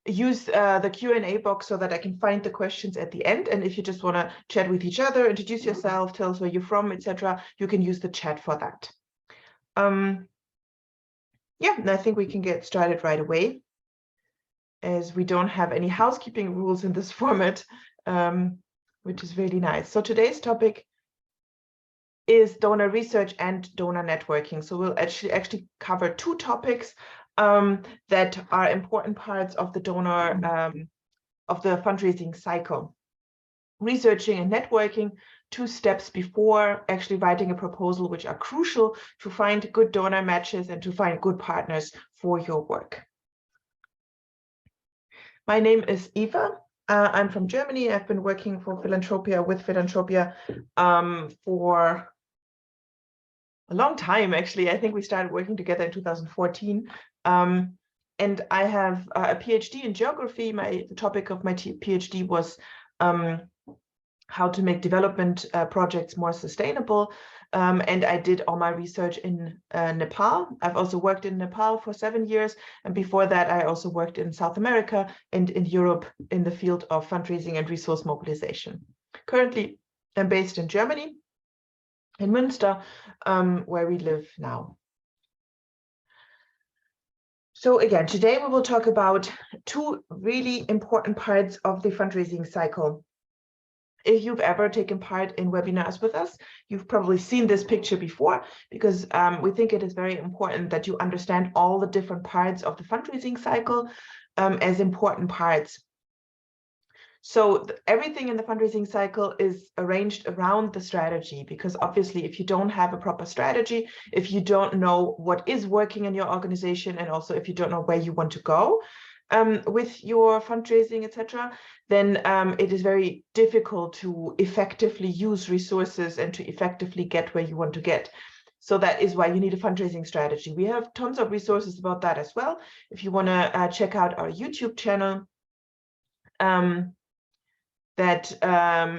use the Q&A box so that I can find the questions at the end. And if you just want to chat with each other, introduce yourself, tell us where you're from, etc., you can use the chat for that. Yeah, and I think we can get started right away, as we don't have any housekeeping rules in this format, which is really nice. So today's topic is donor research and donor networking. So we'll actually cover two topics that are important parts of the donor of the fundraising cycle. Researching and networking, 2 steps before actually writing a proposal, which are crucial to find good donor matches and to find good partners for your work. My name is Eva. I'm from Germany. I've been working for Philanthropia with Philanthropia for a long time, actually. I think we started working together in 2014. And I have a PhD in geography. The topic of my PhD was how to make development projects more sustainable. And I did all my research in Nepal. I've also worked in Nepal for 7 years. And before that, I also worked in South America and in Europe in the field of fundraising and resource mobilization. Currently, I'm based in Germany, in Münster, where we live now. So again, today we will talk about 2 really important parts of the fundraising cycle. If you've ever taken part in webinars with us, you've probably seen this picture before, because we think it is very important that you understand all the different parts of the fundraising cycle as important parts. So everything in the fundraising cycle is arranged around the strategy, because obviously if you don't have a proper strategy, if you don't know what is working in your organization, and also if you don't know where you want to go with your fundraising, etc., then it is very difficult to effectively use resources and to effectively get where you want to get. So that is why you need a fundraising strategy. We have tons of resources about that as well. If you want to check out our YouTube channel, that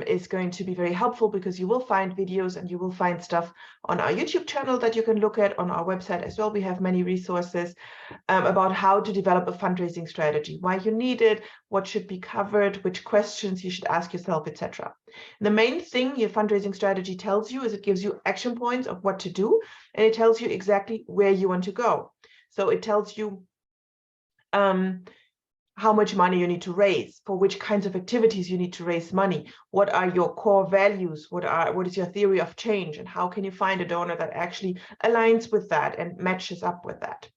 is going to be very helpful, because you will find videos and you will find stuff on our YouTube channel that you can look at. On our website as well, we have many resources about how to develop a fundraising strategy, why you need it, what should be covered, which questions you should ask yourself, etc. The main thing your fundraising strategy tells you is it gives you action points of what to do, and it tells you exactly where you want to go. So it tells you how much money you need to raise, for which kinds of activities you need to raise money, what are your core values, what is your theory of change, and how can you find a donor that actually aligns with that and matches up with that.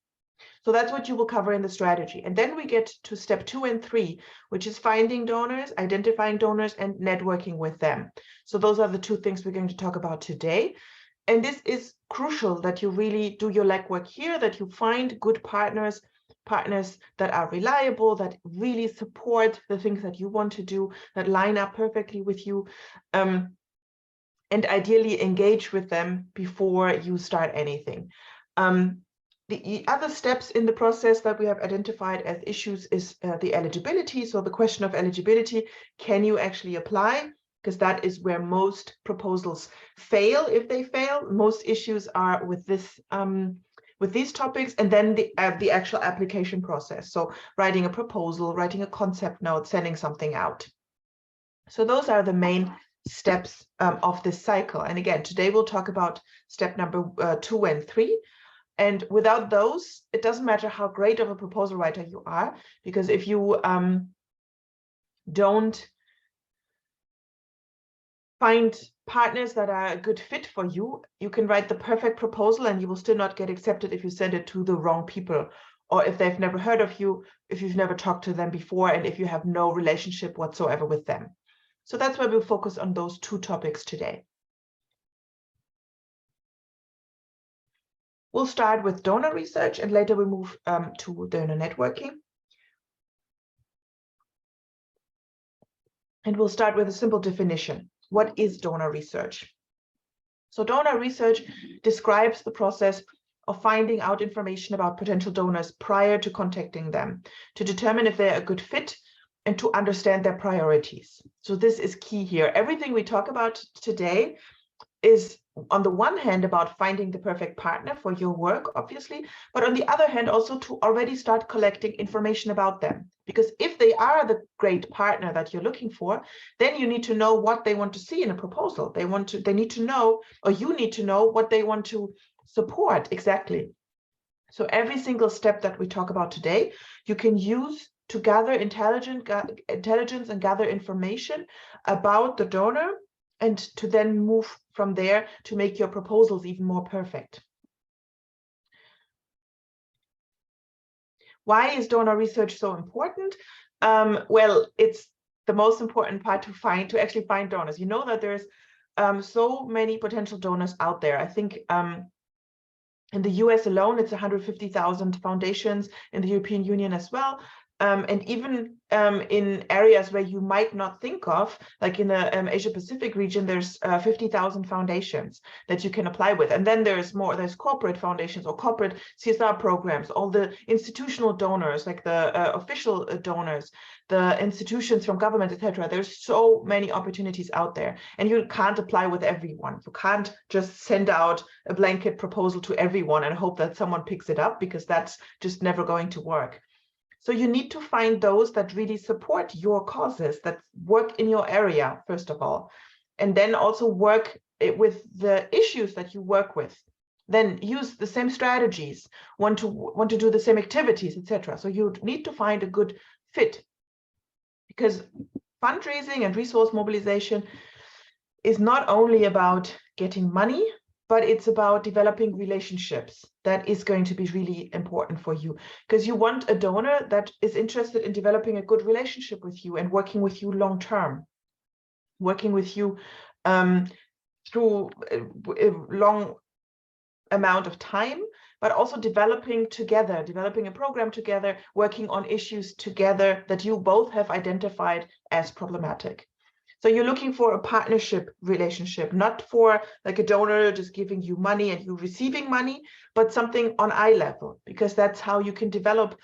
So that's what you will cover in the strategy. And then we get to step 2 and 3, which is finding donors, identifying donors, and networking with them. So those are the 2 things we're going to talk about today. And this is crucial, that you really do your legwork here, that you find good partners that are reliable, that really support the things that you want to do, that line up perfectly with you, and ideally engage with them before you start anything. The other steps in the process that we have identified as issues is the eligibility. So the question of eligibility, can you actually apply? Because that is where most proposals fail. If they fail, most issues are with this with these topics, and then the actual application process. So writing a proposal, writing a concept note, sending something out. So those are the main steps of this cycle. And again, today we'll talk about step number 2 and 3. And without those, it doesn't matter how great of a proposal writer you are, because if you don't find partners that are a good fit for you, you can write the perfect proposal and you will still not get accepted if you send it to the wrong people, or if they've never heard of you, if you've never talked to them before, and if you have no relationship whatsoever with them. So that's why we'll focus on those 2 topics today. We'll start with donor research, and later we move to donor networking. And we'll start with a simple definition. What is donor research? So donor research describes the process of finding out information about potential donors prior to contacting them, to determine if they're a good fit and to understand their priorities. So this is key here. Everything we talk about today is on the one hand about finding the perfect partner for your work, obviously, but on the other hand also to already start collecting information about them. Because if they are the great partner that you're looking for, then you need to know what they want to see in a proposal. They need to know, or you need to know what they want to support exactly. So every single step that we talk about today, you can use to gather intelligence and gather information about the donor, and to then move from there to make your proposals even more perfect. Why is donor research so important? Well, it's the most important part to actually find donors. You know that there's so many potential donors out there. I think in the US alone, it's 150,000 foundations, in the European Union as well. And even in areas where you might not think of, like in the Asia Pacific region, there's 50,000 foundations that you can apply with. And then there's corporate foundations or corporate CSR programs, all the institutional donors, like the official donors, the institutions from government, etc. There's so many opportunities out there, and you can't apply with everyone. You can't just send out a blanket proposal to everyone and hope that someone picks it up, because that's just never going to work. So you need to find those that really support your causes, that work in your area, first of all, and then also work with the issues that you work with. Then use the same strategies, want to do the same activities, etc. So you need to find a good fit, because fundraising and resource mobilization is not only about getting money, but it's about developing relationships. That is going to be really important for you, because you want a donor that is interested in developing a good relationship with you and working with you long term, working with you through a long amount of time, but also developing together, developing a program together, working on issues together that you both have identified as problematic. So you're looking for a partnership relationship, not for like a donor just giving you money and you receiving money, but something on eye level, because that's how you can develop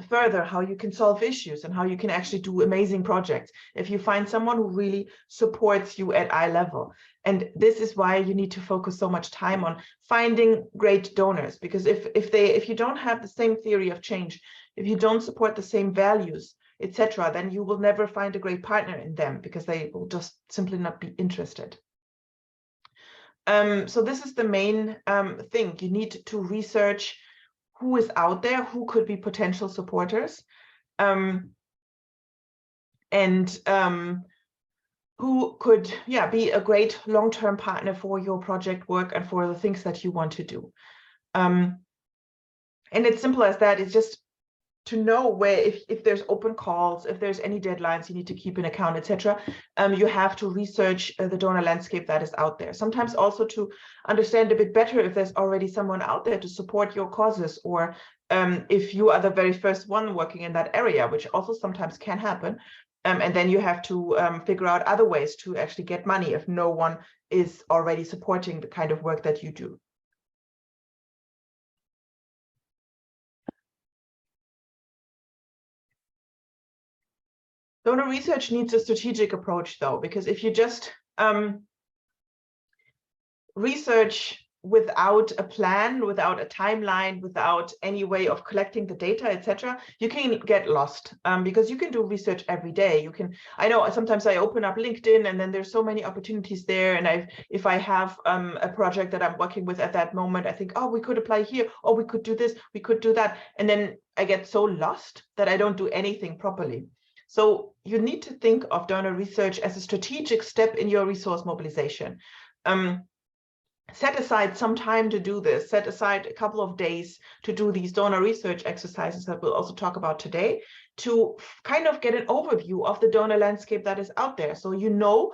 further, how you can solve issues and how you can actually do amazing projects if you find someone who really supports you at eye level. And this is why you need to focus so much time on finding great donors, because if you don't have the same theory of change, if you don't support the same values, etc., then you will never find a great partner in them, because they will just simply not be interested. So this is the main thing. You need to research who is out there, who could be potential supporters, and who could be a great long-term partner for your project work and for the things that you want to do. And it's simple as that. It's just to know where, if there's open calls, if there's any deadlines you need to keep in account, etc. You have to research the donor landscape that is out there. Sometimes also to understand a bit better if there's already someone out there to support your causes, or if you are the very first one working in that area, which also sometimes can happen. And then you have to figure out other ways to actually get money if no one is already supporting the kind of work that you do. Donor research needs a strategic approach, though, because if you just research without a plan, without a timeline, without any way of collecting the data, etc., you can get lost, because you can do research every day. I know sometimes I open up LinkedIn and then there's so many opportunities there, and if I have a project that I'm working with at that moment, I think, oh, we could apply here, or we could do this, we could do that, and then I get so lost that I don't do anything properly. So you need to think of donor research as a strategic step in your resource mobilization. Set aside some time to do this. Set aside a couple of days to do these donor research exercises that we'll also talk about today, to kind of get an overview of the donor landscape that is out there. So you know,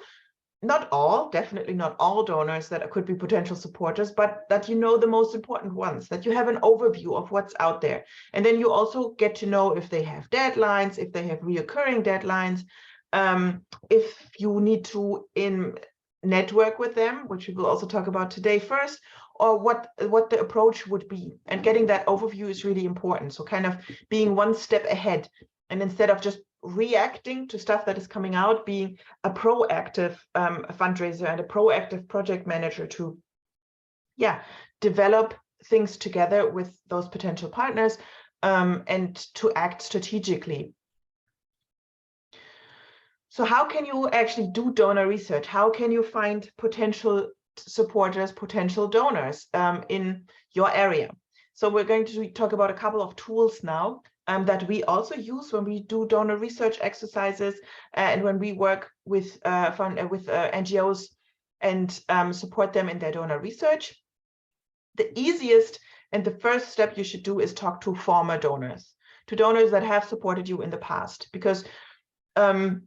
definitely not all donors that could be potential supporters, but that you know the most important ones, that you have an overview of what's out there. And then you also get to know if they have deadlines, if they have reoccurring deadlines, if you need to network with them, which we will also talk about today first, or what the approach would be. And getting that overview is really important. So kind of being one step ahead, and instead of just reacting to stuff that is coming out, being a proactive fundraiser and a proactive project manager to, develop things together with those potential partners and to act strategically. So how can you actually do donor research? How can you find potential supporters, potential donors in your area? So we're going to talk about a couple of tools now that we also use when we do donor research exercises and when we work with NGOs and support them in their donor research. The easiest and the first step you should do is talk to former donors, to donors that have supported you in the past, because no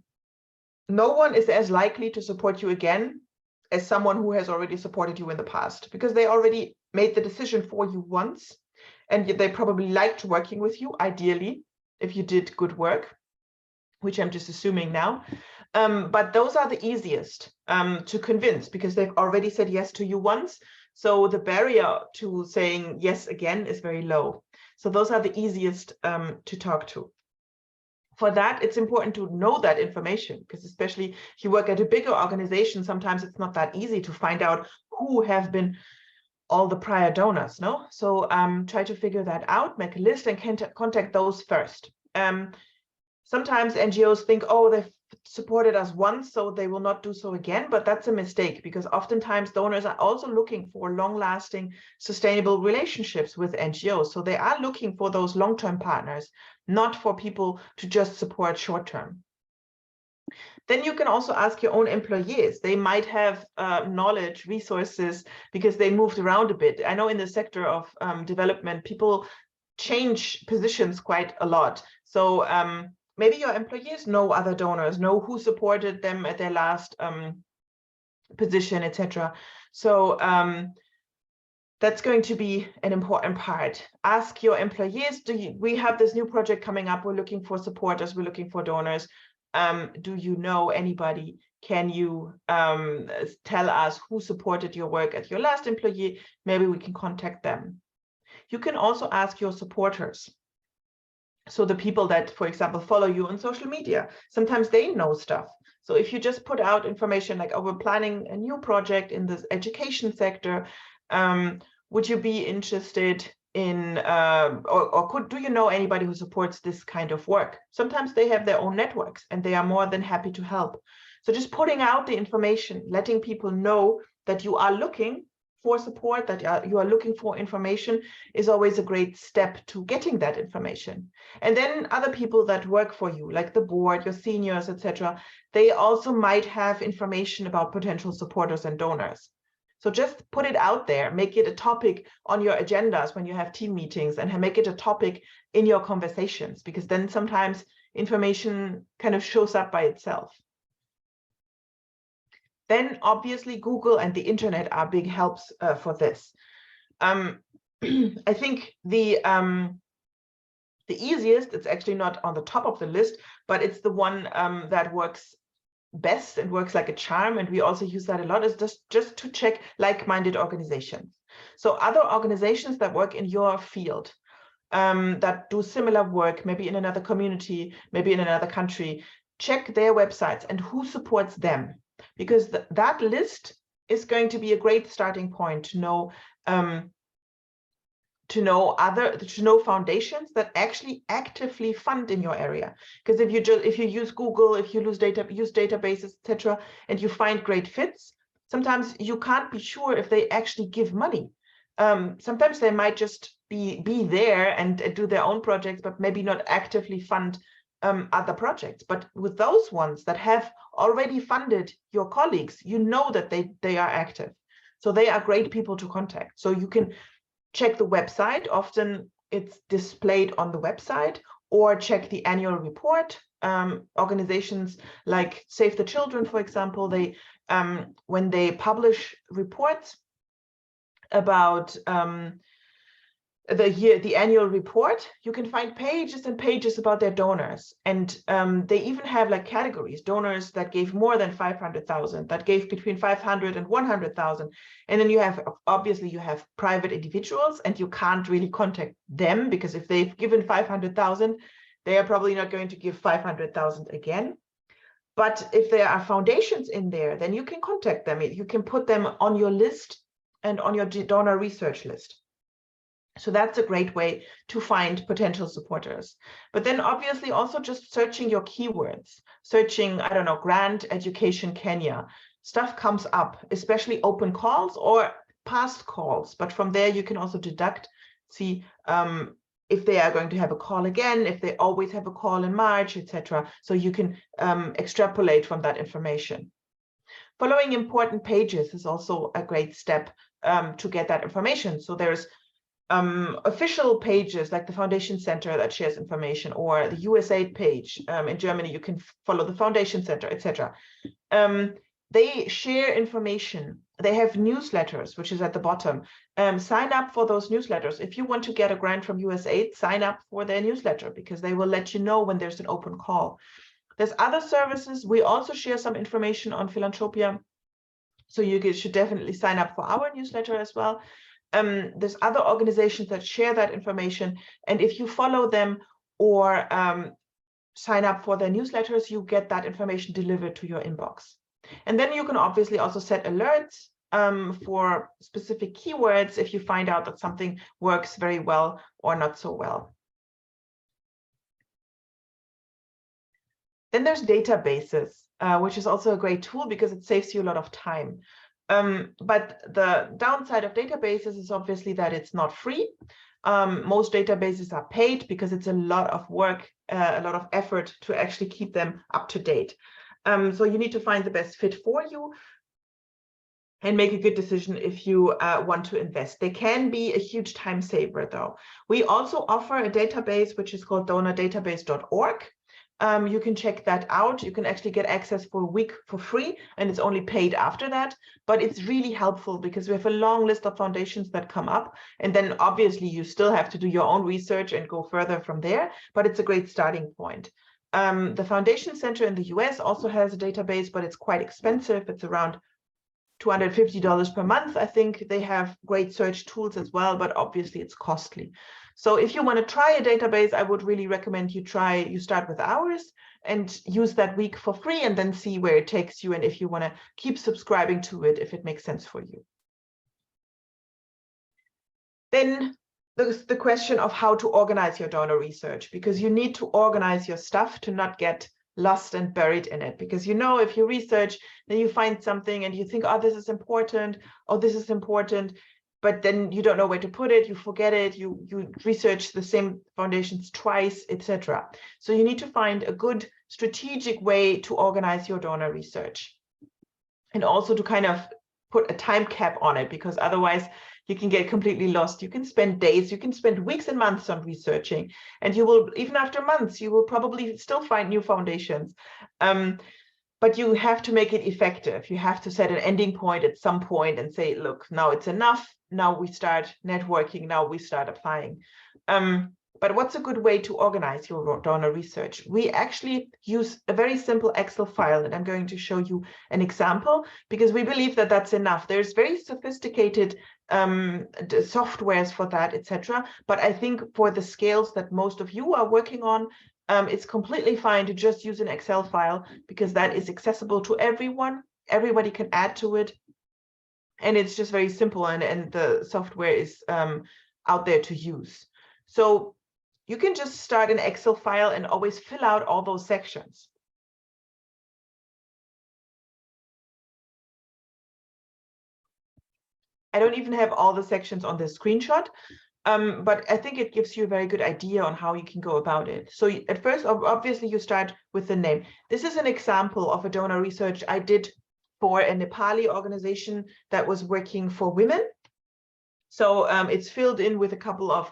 one is as likely to support you again as someone who has already supported you in the past, because they already made the decision for you once, and they probably liked working with you, ideally, if you did good work, which I'm just assuming now. But those are the easiest to convince, because they've already said yes to you once. So the barrier to saying yes again is very low. So those are the easiest to talk to. For that, it's important to know that information, because especially if you work at a bigger organization, sometimes it's not that easy to find out who have been all the prior donors, no? So try to figure that out, make a list and contact those first. Sometimes NGOs think, oh, they've supported us once, so they will not do so again, but that's a mistake, because oftentimes donors are also looking for long-lasting, sustainable relationships with NGOs. So they are looking for those long-term partners, not for people to just support short-term. Then you can also ask your own employees. They might have knowledge, resources, because they moved around a bit. I know in the sector of development, people change positions quite a lot. So maybe your employees know other donors, know who supported them at their last position, etc. So that's going to be an important part. Ask your employees, we have this new project coming up, we're looking for supporters, we're looking for donors. Do you know anybody? Can you tell us who supported your work at your last employee? Maybe we can contact them. You can also ask your supporters. So the people that, for example, follow you on social media, sometimes they know stuff. So if you just put out information like, oh, we're planning a new project in this education sector, would you be interested in, do you know anybody who supports this kind of work? Sometimes they have their own networks and they are more than happy to help. So just putting out the information, letting people know that you are looking for support, that you are looking for information, is always a great step to getting that information. And then other people that work for you, like the board, your seniors, etc., they also might have information about potential supporters and donors. So just put it out there, make it a topic on your agendas when you have team meetings, and make it a topic in your conversations, because then sometimes information kind of shows up by itself. Then obviously Google and the internet are big helps for this. I think the easiest, it's actually not on the top of the list, but it's the one that works best and works like a charm, and we also use that a lot, is just to check like-minded organizations. So other organizations that work in your field, that do similar work, maybe in another community, maybe in another country, check their websites and who supports them, because that list is going to be a great starting point to know foundations that actually actively fund in your area. Because if you use Google, if you use databases, etc., and you find great fits, sometimes you can't be sure if they actually give money. Sometimes they might just be there and do their own projects, but maybe not actively fund other projects. But with those ones that have already funded your colleagues, you know that they are active. So they are great people to contact. So you can check the website. Often it's displayed on the website, or check the annual report. Organizations like Save the Children, for example, they when they publish reports about the annual report, you can find pages and pages about their donors, and they even have like categories: donors that gave more than 500,000, that gave between 500 and 100,000, and then you have, obviously you have private individuals, and you can't really contact them, because if they've given 500,000, They are probably not going to give 500,000 again. But if there are foundations in there, then you can contact them. You can put them on your list and on your donor research list. So that's a great way to find potential supporters. But then obviously also just searching your keywords, searching, I don't know, grant education Kenya, stuff comes up, especially open calls or past calls. But from there, you can also deduct, see if they are going to have a call again, if they always have a call in March, etc. So you can extrapolate from that information. Following important pages is also a great step to get that information. So there's official pages like the Foundation Center that shares information, or the USAID page. In Germany, you can follow the Foundation Center, etc. They share information. They have newsletters, which is at the bottom. Sign up for those newsletters. If you want to get a grant from USAID, sign up for their newsletter, because they will let you know when there's an open call. There's other services. We also share some information on Philanthropia, so you should definitely sign up for our newsletter as well. There's other organizations that share that information, and if you follow them or sign up for their newsletters, you get that information delivered to your inbox. And then you can obviously also set alerts for specific keywords if you find out that something works very well or not so well. Then there's databases, which is also a great tool because it saves you a lot of time. But the downside of databases is obviously that it's not free. Most databases are paid because it's a lot of work, a lot of effort to actually keep them up to date. So you need to find the best fit for you and make a good decision if you want to invest. They can be a huge time saver though. We also offer a database which is called donordatabase.org. You can check that out. You can actually get access for a week for free, and it's only paid after that. But it's really helpful because we have a long list of foundations that come up. And then obviously you still have to do your own research and go further from there, but it's a great starting point. The Foundation Center in the US also has a database, but it's quite expensive. It's around $250 per month. I think they have great search tools as well, but obviously it's costly. So if you want to try a database, I would really recommend you start with ours and use that week for free, and then see where it takes you, and if you want to keep subscribing to it, if it makes sense for you. Then there's the question of how to organize your donor research, because you need to organize your stuff to not get lost and buried in it. Because if you research, then you find something and you think, oh, this is important, oh, this is important, but then you don't know where to put it, you forget it, you research the same foundations twice, etc. So you need to find a good strategic way to organize your donor research, and also to kind of put a time cap on it, because otherwise you can get completely lost. You can spend days, you can spend weeks and months on researching, and you will, even after months, you will probably still find new foundations. But you have to make it effective. You have to set an ending point at some point and say, look, now it's enough. Now we start networking. Now we start applying. But what's a good way to organize your donor research? We actually use a very simple Excel file, and I'm going to show you an example, because we believe that that's enough. There's very sophisticated softwares for that, etc. But I think for the scales that most of you are working on, it's completely fine to just use an Excel file, because that is accessible to everyone. Everybody can add to it. And it's just very simple, and the software is out there to use. So you can just start an Excel file and always fill out all those sections. I don't even have all the sections on this screenshot, but I think it gives you a very good idea on how you can go about it. So at first, obviously, you start with the name. This is an example of a donor research I did for a Nepali organization that was working for women. So it's filled in with a couple of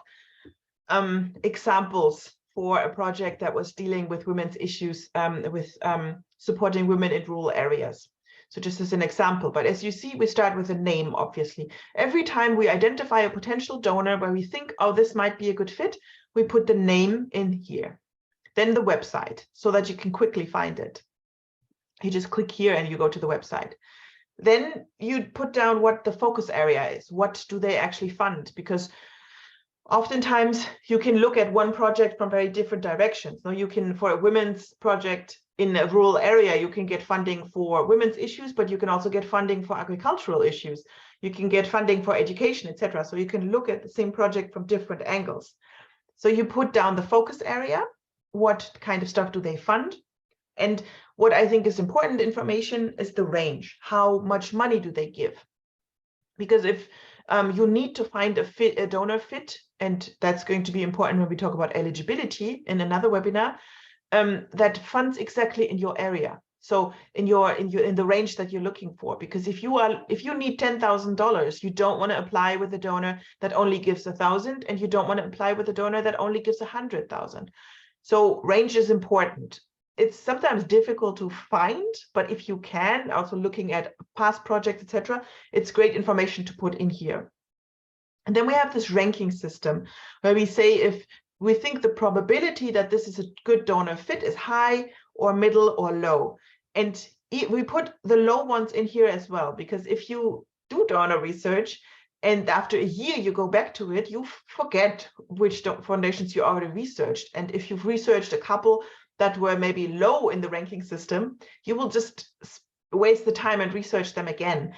examples for a project that was dealing with women's issues, with supporting women in rural areas. So just as an example, but as you see, we start with a name, obviously. Every time we identify a potential donor where we think, oh, this might be a good fit, we put the name in here. Then the website, so that you can quickly find it. You just click here and you go to the website. Then you put down what the focus area is. What do they actually fund? Because Oftentimes, you can look at one project from very different directions. Now, you can, for a women's project in a rural area, you can get funding for women's issues, but you can also get funding for agricultural issues. You can get funding for education, etc. So you can look at the same project from different angles. So you put down the focus area, what kind of stuff do they fund? And what I think is important information is the range. How much money do they give? Because if you need to find a donor fit, and that's going to be important when we talk about eligibility in another webinar, that funds exactly in your area. So in the range that you're looking for, because if you need $10,000, you don't want to apply with a donor that only gives 1,000, and you don't want to apply with a donor that only gives 100,000. So range is important. It's sometimes difficult to find, but if you can, also looking at past projects, etc., it's great information to put in here. And then we have this ranking system where we say if we think the probability that this is a good donor fit is high or middle or low. And we put the low ones in here as well, because if you do donor research and after a year you go back to it, you forget which foundations you already researched. And if you've researched a couple that were maybe low in the ranking system, you will just waste the time and research them again.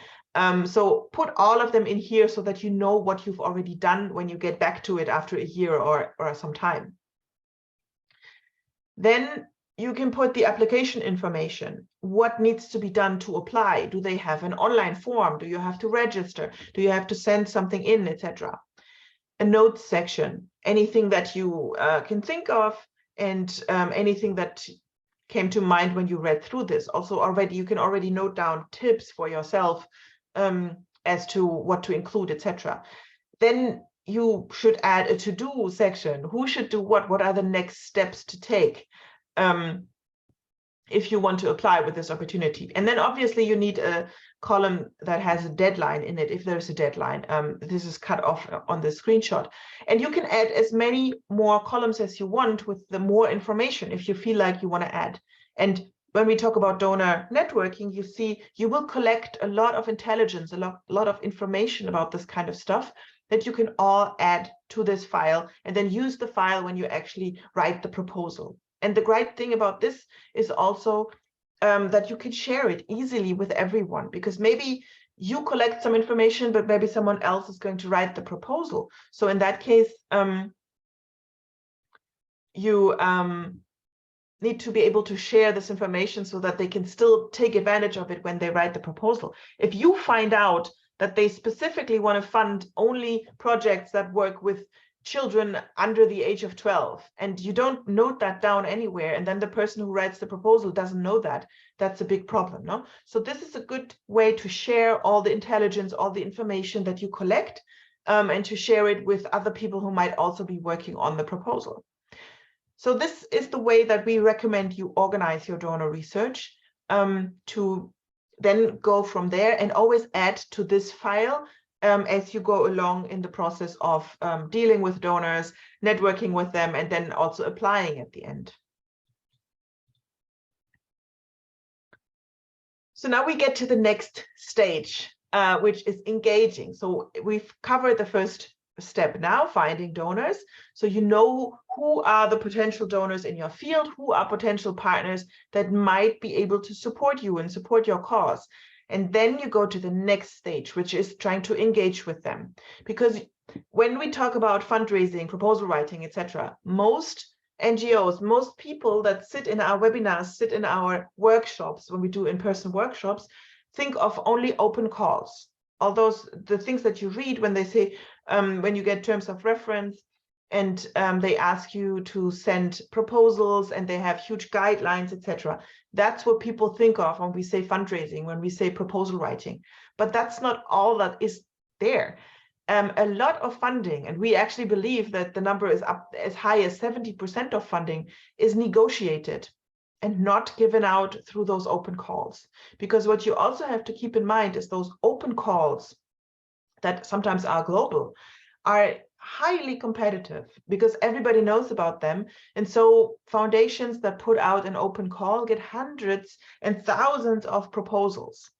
So put all of them in here so that you know what you've already done when you get back to it after a year or some time. Then you can put the application information. What needs to be done to apply? Do they have an online form? Do you have to register? Do you have to send something in, etc.? A notes section, anything that you can think of, and anything that came to mind when you read through this. Also you can already note down tips for yourself as to what to include, etc. Then you should add a to-do section. Who should do what? What are the next steps to take if you want to apply with this opportunity? And then obviously you need a column that has a deadline in it, if there's a deadline. This is cut off on the screenshot. And you can add as many more columns as you want with the more information if you feel like you want to add. And when we talk about donor networking, you see you will collect a lot of intelligence, a lot of information about this kind of stuff that you can all add to this file and then use the file when you actually write the proposal. And the great thing about this is also that you can share it easily with everyone, because maybe you collect some information, but maybe someone else is going to write the proposal. So in that case, you need to be able to share this information so that they can still take advantage of it when they write the proposal. If you find out that they specifically want to fund only projects that work with children under the age of 12, and you don't note that down anywhere, and then the person who writes the proposal doesn't know that, that's a big problem, no? So this is a good way to share all the intelligence, all the information that you collect, and to share it with other people who might also be working on the proposal. So this is the way that we recommend you organize your donor research, to then go from there and always add to this file as you go along in the process of dealing with donors, networking with them, and then also applying at the end. So now we get to the next stage, which is engaging. So we've covered the first step now, finding donors. So you know who are the potential donors in your field, who are potential partners that might be able to support you and support your cause. And then you go to the next stage, which is trying to engage with them. Because when we talk about fundraising, proposal writing, etc., most NGOs, most people that sit in our webinars, sit in our workshops, when we do in-person workshops, think of only open calls. All those, the things that you read when they say, when you get terms of reference, and they ask you to send proposals and they have huge guidelines, etc. That's what people think of when we say fundraising, when we say proposal writing. But that's not all that is there. A lot of funding, and we actually believe that the number is up as high as 70% of funding is negotiated and not given out through those open calls. Because what you also have to keep in mind is those open calls that sometimes are global are highly competitive because everybody knows about them. And so foundations that put out an open call get hundreds and thousands of proposals.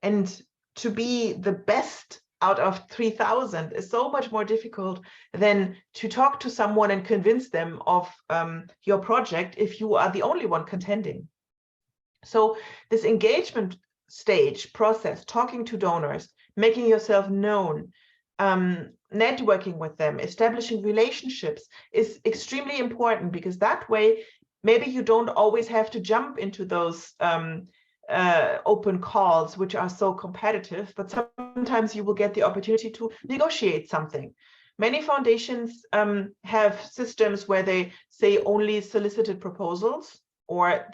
And to be the best out of 3,000 is so much more difficult than to talk to someone and convince them of your project if you are the only one contending. So this engagement stage process, talking to donors, making yourself known, networking with them, establishing relationships is extremely important, because that way maybe you don't always have to jump into those open calls, which are so competitive, but sometimes you will get the opportunity to negotiate something. Many foundations have systems where they say only solicited proposals, or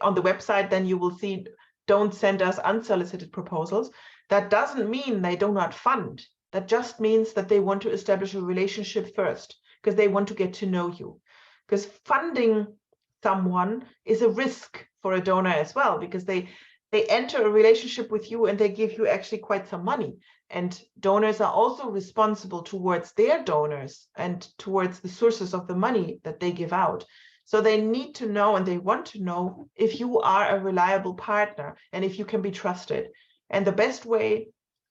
on the website, then you will see, don't send us unsolicited proposals. That doesn't mean they do not fund. That just means that they want to establish a relationship first, because they want to get to know you. Because funding someone is a risk for a donor as well, because they enter a relationship with you and they give you actually quite some money. And donors are also responsible towards their donors and towards the sources of the money that they give out. So they need to know, and they want to know, if you are a reliable partner and if you can be trusted. And the best way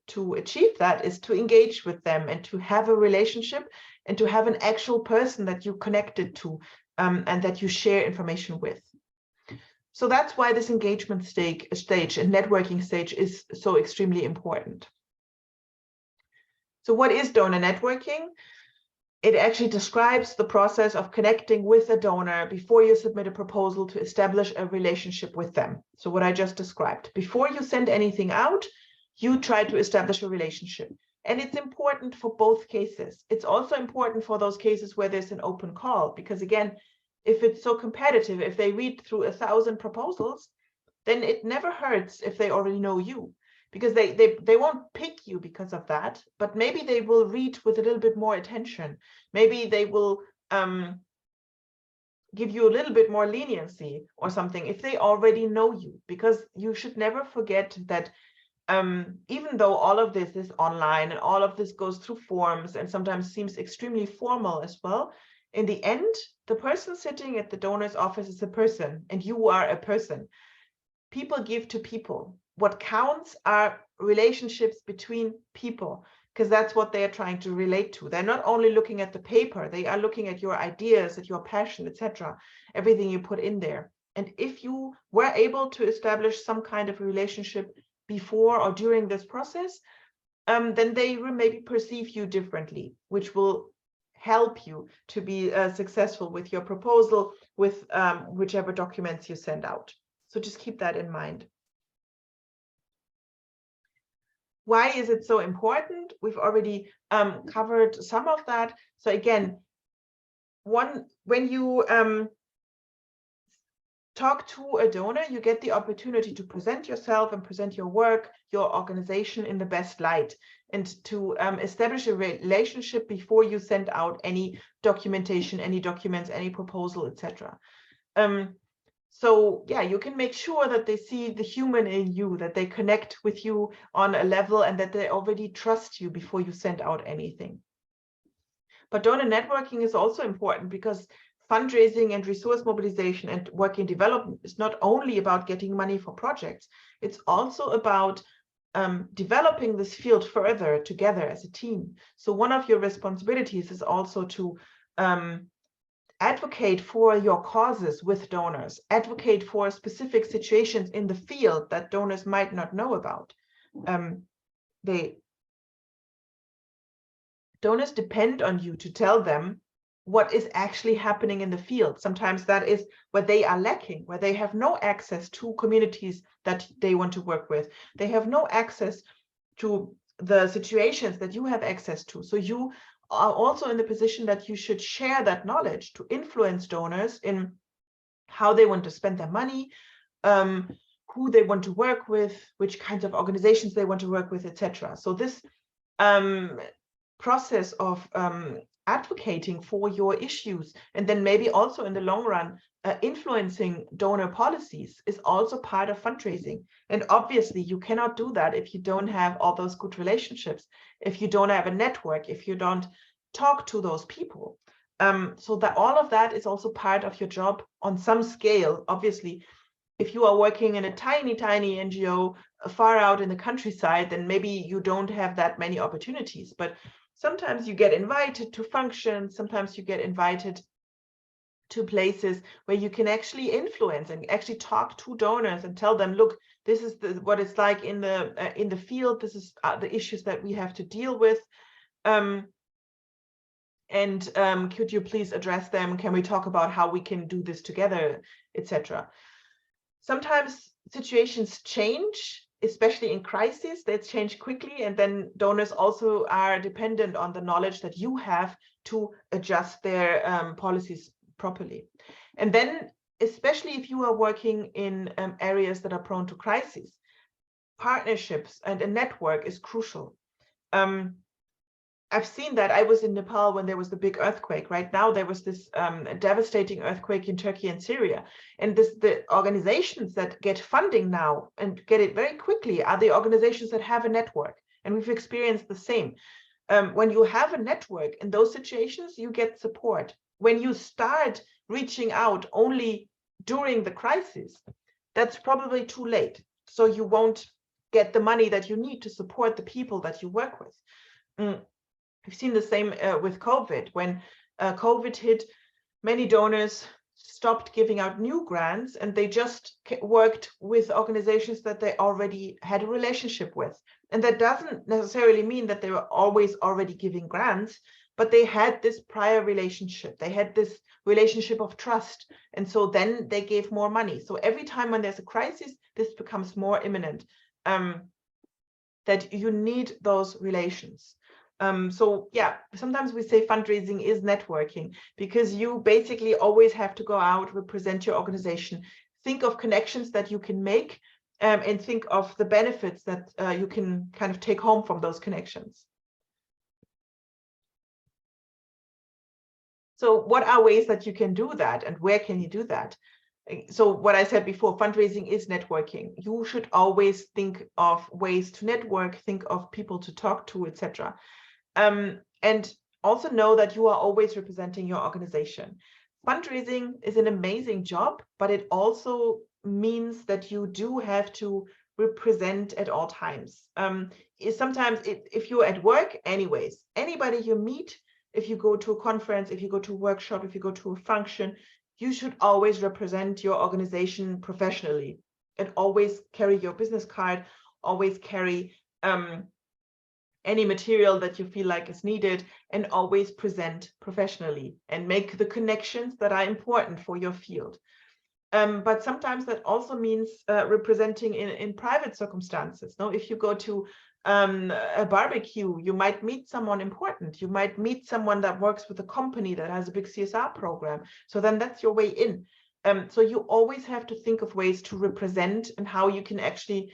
to achieve that is to engage with them and to have a relationship and to have an actual person that you connected to and that you share information with. So that's why this engagement stage and networking stage is so extremely important. So what is donor networking? It actually describes the process of connecting with a donor before you submit a proposal to establish a relationship with them. So what I just described, before you send anything out, you try to establish a relationship. And it's important for both cases. It's also important for those cases where there's an open call, because again, if it's so competitive, if they read through 1,000 proposals, then it never hurts if they already know you, because they won't pick you because of that, but maybe they will read with a little bit more attention. Maybe they will give you a little bit more leniency or something if they already know you, because you should never forget that even though all of this is online and all of this goes through forms and sometimes seems extremely formal as well, in the end, the person sitting at the donor's office is a person, and you are a person. People give to people. What counts are relationships between people, because that's what they're trying to relate to. They're not only looking at the paper, they are looking at your ideas, at your passion, etc., everything you put in there. And if you were able to establish some kind of relationship before or during this process, then they will maybe perceive you differently, which will help you to be successful with your proposal, with whichever documents you send out. So just keep that in mind. Why is it so important? We've already covered some of that. So again, when you talk to a donor, you get the opportunity to present yourself and present your work, your organization in the best light, and to establish a relationship before you send out any documentation, any documents, any proposal, etc. So yeah, you can make sure that they see the human in you, that they connect with you on a level, and that they already trust you before you send out anything. But donor networking is also important, because fundraising and resource mobilization and work in development is not only about getting money for projects, it's also about developing this field further together as a team. So one of your responsibilities is also to advocate for your causes with donors, advocate for specific situations in the field that donors might not know about. Donors depend on you to tell them what is actually happening in the field. Sometimes that is where they are lacking, where they have no access to communities that they want to work with. They have no access to the situations that you have access to. So you are also in the position that you should share that knowledge to influence donors in how they want to spend their money, who they want to work with, which kinds of organizations they want to work with, etc. So this process of advocating for your issues, and then maybe also in the long run influencing donor policies, is also part of fundraising. And obviously you cannot do that if you don't have all those good relationships, if you don't have a network, if you don't talk to those people. So that all of that is also part of your job on some scale. Obviously if you are working in a tiny NGO far out in the countryside, then maybe you don't have that many opportunities. But sometimes you get invited to functions, sometimes you get invited to places where you can actually influence and actually talk to donors and tell them, look, this is what it's like in the field. This is the issues that we have to deal with. Could you please address them? Can we talk about how we can do this together, etc. Sometimes situations change, especially in crisis. They change quickly, and then donors also are dependent on the knowledge that you have to adjust their policies properly. And then, especially if you are working in areas that are prone to crisis, partnerships and a network is crucial. I've seen that. I was in Nepal when there was the big earthquake. Right now, there was this devastating earthquake in Turkey and Syria. And the organizations that get funding now and get it very quickly are the organizations that have a network. And we've experienced the same. When you have a network in those situations, you get support. When you start reaching out only during the crisis, that's probably too late. So you won't get the money that you need to support the people that you work with. We've seen the same with COVID. When COVID hit, many donors stopped giving out new grants, and they just worked with organizations that they already had a relationship with. And that doesn't necessarily mean that they were always already giving grants, but they had this prior relationship. They had this relationship of trust. And so then they gave more money. So every time when there's a crisis, this becomes more imminent, that you need those relations. So yeah, sometimes we say fundraising is networking, because you basically always have to go out, represent your organization, think of connections that you can make, and think of the benefits that you can kind of take home from those connections. So what are ways that you can do that, and where can you do that? So what I said before, fundraising is networking. You should always think of ways to network, think of people to talk to, etc. And also know that you are always representing your organization. Fundraising is an amazing job, but it also means that you do have to represent at all times. Sometimes if you're at work, anyways, anybody you meet, if you go to a conference, if you go to a workshop, if you go to a function, you should always represent your organization professionally, and always carry your business card, always carry any material that you feel like is needed, and always present professionally and make the connections that are important for your field. But sometimes that also means representing in private circumstances. No, if you go to a barbecue, you might meet someone important. You might meet someone that works with a company that has a big CSR program. So then that's your way in. So you always have to think of ways to represent and how you can actually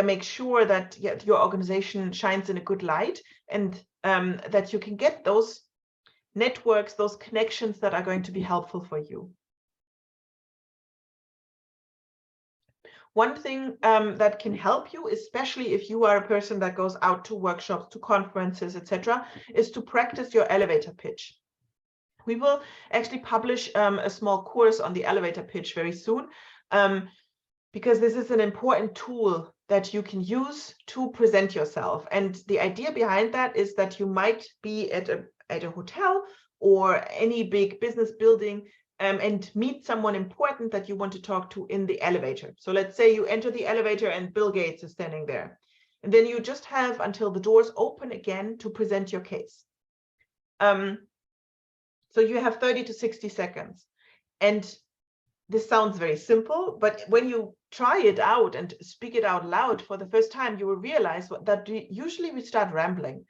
make sure that your organization shines in a good light, and that you can get those networks, those connections that are going to be helpful for you. One thing that can help you, especially if you are a person that goes out to workshops, to conferences, etc., is to practice your elevator pitch. We will actually publish a small course on the elevator pitch very soon, because this is an important tool that you can use to present yourself. And the idea behind that is that you might be at a hotel or any big business building and meet someone important that you want to talk to in the elevator. So let's say you enter the elevator and Bill Gates is standing there. And then you just have until the doors open again to present your case. So you have 30 to 60 seconds. And this sounds very simple, but when you try it out and speak it out loud for the first time, you will realize that usually we start rambling.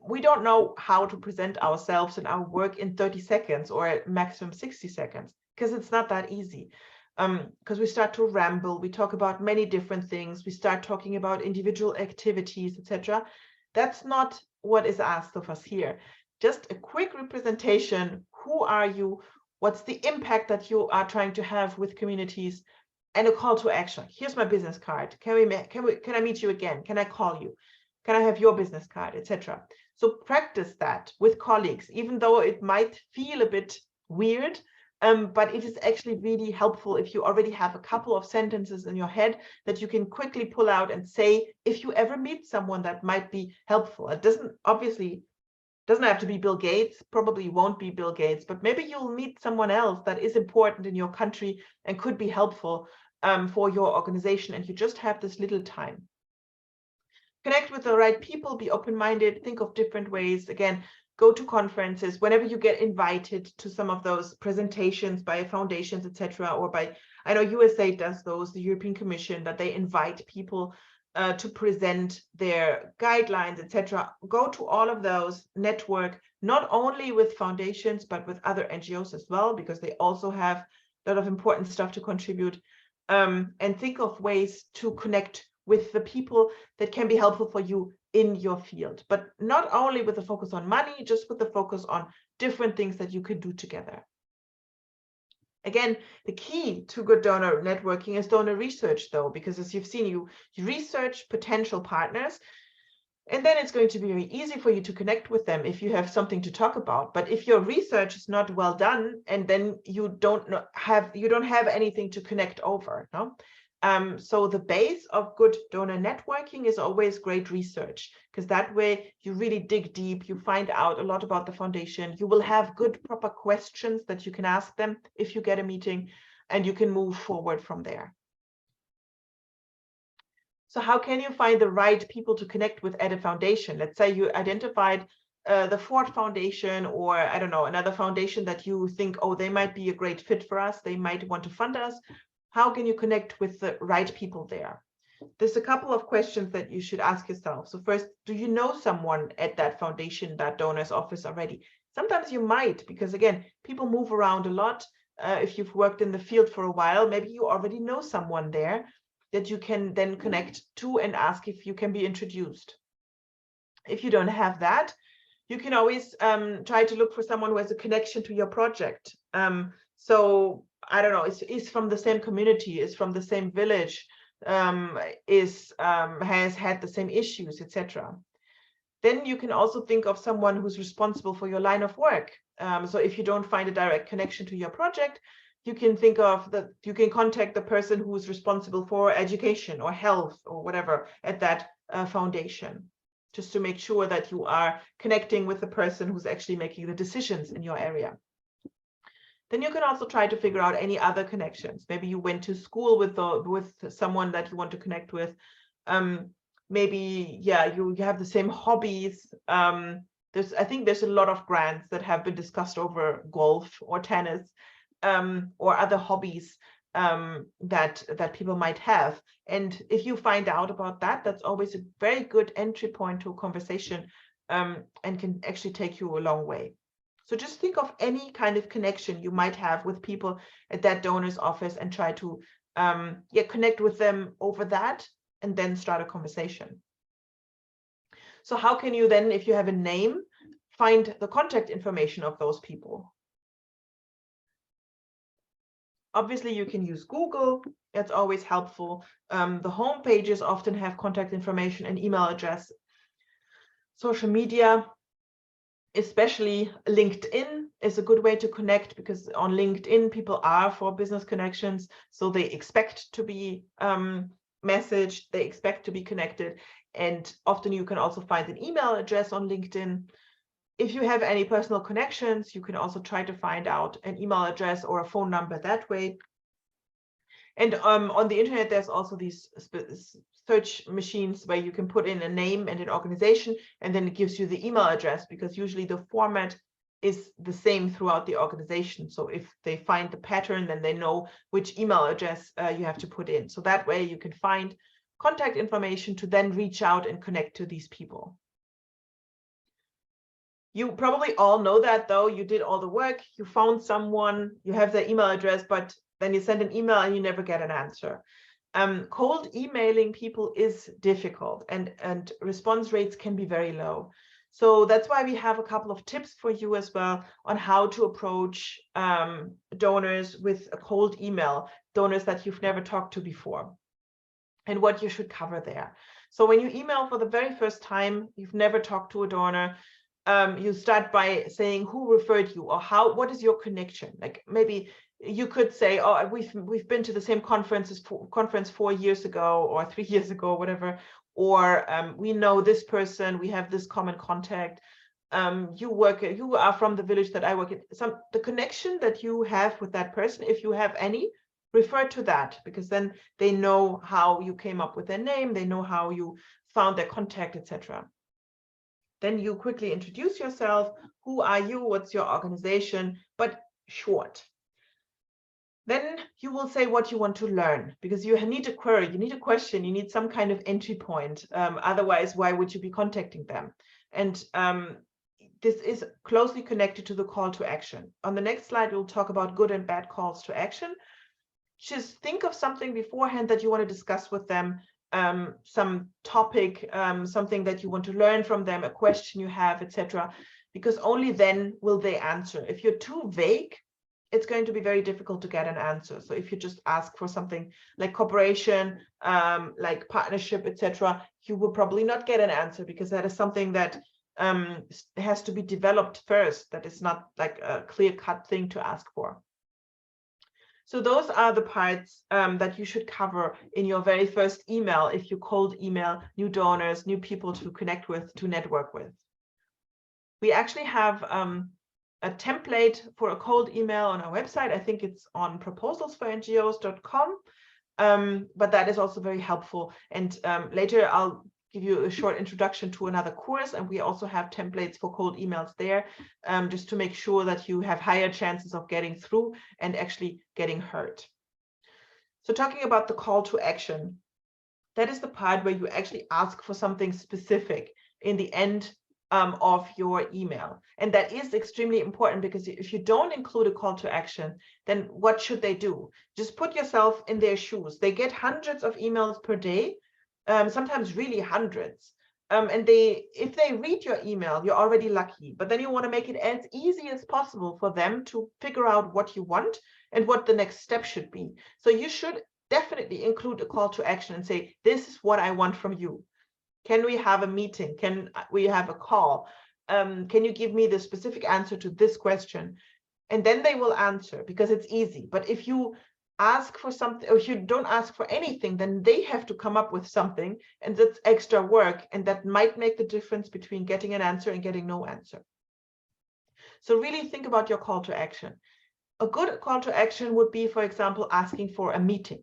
We don't know how to present ourselves and our work in 30 seconds or at maximum 60 seconds, because it's not that easy. Because we start to ramble, we talk about many different things, we start talking about individual activities, etc. That's not what is asked of us here. Just a quick representation. Who are you? What's the impact that you are trying to have with communities? And a call to action. Here's my business card. Can I meet you again? Can I call you? Can I have your business card, etc.? So practice that with colleagues, even though it might feel a bit weird. But it is actually really helpful if you already have a couple of sentences in your head that you can quickly pull out and say if you ever meet someone that might be helpful. It doesn't have to be Bill Gates, probably won't be Bill Gates, but maybe you'll meet someone else that is important in your country and could be helpful for your organization, and you just have this little time. Connect with the right people, be open-minded, think of different ways. Again, go to conferences whenever you get invited to some of those presentations by foundations, etc., or by, I know USA does those, the European Commission, that they invite people to present their guidelines, etc. Go to all of those, network, not only with foundations, but with other NGOs as well, because they also have a lot of important stuff to contribute, and think of ways to connect with the people that can be helpful for you in your field, but not only with the focus on money, just with the focus on different things that you could do together. Again, the key to good donor networking is donor research, though, because as you've seen, you research potential partners, and then it's going to be very easy for you to connect with them if you have something to talk about. But if your research is not well done, and then you don't have anything to connect over, no? So the base of good donor networking is always great research, because that way you really dig deep, you find out a lot about the foundation, you will have good, proper questions that you can ask them if you get a meeting, and you can move forward from there. So how can you find the right people to connect with at a foundation? Let's say you identified the Ford Foundation, or I don't know, another foundation that you think, oh, they might be a great fit for us, they might want to fund us. How can you connect with the right people there? There's a couple of questions that you should ask yourself. So first, do you know someone at that foundation, that donor's office already? Sometimes you might, because again, people move around a lot. If you've worked in the field for a while, maybe you already know someone there that you can then connect to and ask if you can be introduced. If you don't have that, you can always try to look for someone who has a connection to your project. So I don't know, is from the same community, is from the same village, has had the same issues, etc. Then you can also think of someone who's responsible for your line of work. So if you don't find a direct connection to your project, you can think of that you can contact the person who's responsible for education or health or whatever at that foundation, just to make sure that you are connecting with the person who's actually making the decisions in your area. Then you can also try to figure out any other connections. Maybe you went to school with someone that you want to connect with. Maybe, yeah, you have the same hobbies. I think there's a lot of grants that have been discussed over golf or tennis, or other hobbies that people might have. And if you find out about that, that's always a very good entry point to a conversation, and can actually take you a long way. So just think of any kind of connection you might have with people at that donor's office and try to connect with them over that, and then start a conversation. So how can you then, if you have a name, find the contact information of those people? Obviously, you can use Google. It's always helpful. The home pages often have contact information and email address. Social media, especially LinkedIn, is a good way to connect, because on LinkedIn, people are for business connections. So they expect to be messaged, they expect to be connected. And often you can also find an email address on LinkedIn. If you have any personal connections, you can also try to find out an email address or a phone number that way. And on the internet, there's also these search machines where you can put in a name and an organization, and then it gives you the email address, because usually the format is the same throughout the organization. So if they find the pattern, then they know which email address you have to put in. So that way you can find contact information to then reach out and connect to these people. You probably all know that, though. You did all the work, you found someone, you have their email address, but then you send an email and you never get an answer. Cold emailing people is difficult, and response rates can be very low. So that's why we have a couple of tips for you as well on how to approach donors with a cold email, donors that you've never talked to before, and what you should cover there. So when you email for the very first time, you've never talked to a donor, you start by saying who referred you, or what is your connection. Like maybe you could say, oh, we've been to the same conference 4 years ago or 3 years ago, whatever, or we know this person, we have this common contact. You are from the village that I work in. The connection that you have with that person, if you have any, refer to that, because then they know how you came up with their name, they know how you found their contact, etc. Then you quickly introduce yourself. Who are you? What's your organization? But short. Then you will say what you want to learn, because you need a query, you need a question, you need some kind of entry point. Otherwise, why would you be contacting them? And this is closely connected to the call to action. On the next slide, we'll talk about good and bad calls to action. Just think of something beforehand that you want to discuss with them, some topic, something that you want to learn from them, a question you have, etc. Because only then will they answer. If you're too vague, it's going to be very difficult to get an answer. So if you just ask for something like cooperation, like partnership, etc., you will probably not get an answer, because that is something that has to be developed first. That is not like a clear-cut thing to ask for. So those are the parts that you should cover in your very first email, if you cold email new donors, new people to connect with, to network with. We actually have a template for a cold email on our website. I think it's on proposals4ngos.com, but that is also very helpful. And later I'll give you a short introduction to another course, and we also have templates for cold emails there, just to make sure that you have higher chances of getting through and actually getting heard. So talking about the call to action, that is the part where you actually ask for something specific in the end of your email. And that is extremely important, because if you don't include a call to action, then what should they do? Just put yourself in their shoes. They get hundreds of emails per day, sometimes really hundreds. And if they read your email, you're already lucky. But then you want to make it as easy as possible for them to figure out what you want and what the next step should be. So you should definitely include a call to action and say, this is what I want from you. Can we have a meeting? Can we have a call? Can you give me the specific answer to this question? And then they will answer, because it's easy. But if you ask for something, or if you don't ask for anything, then they have to come up with something, and that's extra work, and that might make the difference between getting an answer and getting no answer. So really think about your call to action. A good call to action would be, for example, asking for a meeting.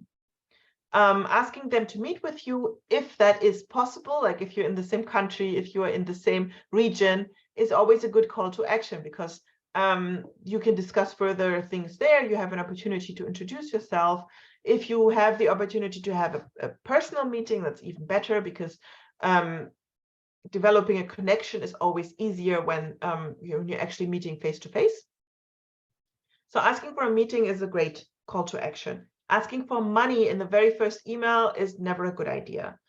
Asking them to meet with you, if that is possible, like if you're in the same country, if you're in the same region, is always a good call to action, because you can discuss further things there. You have an opportunity to introduce yourself. If you have the opportunity to have a personal meeting, that's even better, because developing a connection is always easier when you're actually meeting face to face. So asking for a meeting is a great call to action. Asking for money in the very first email is never a good idea.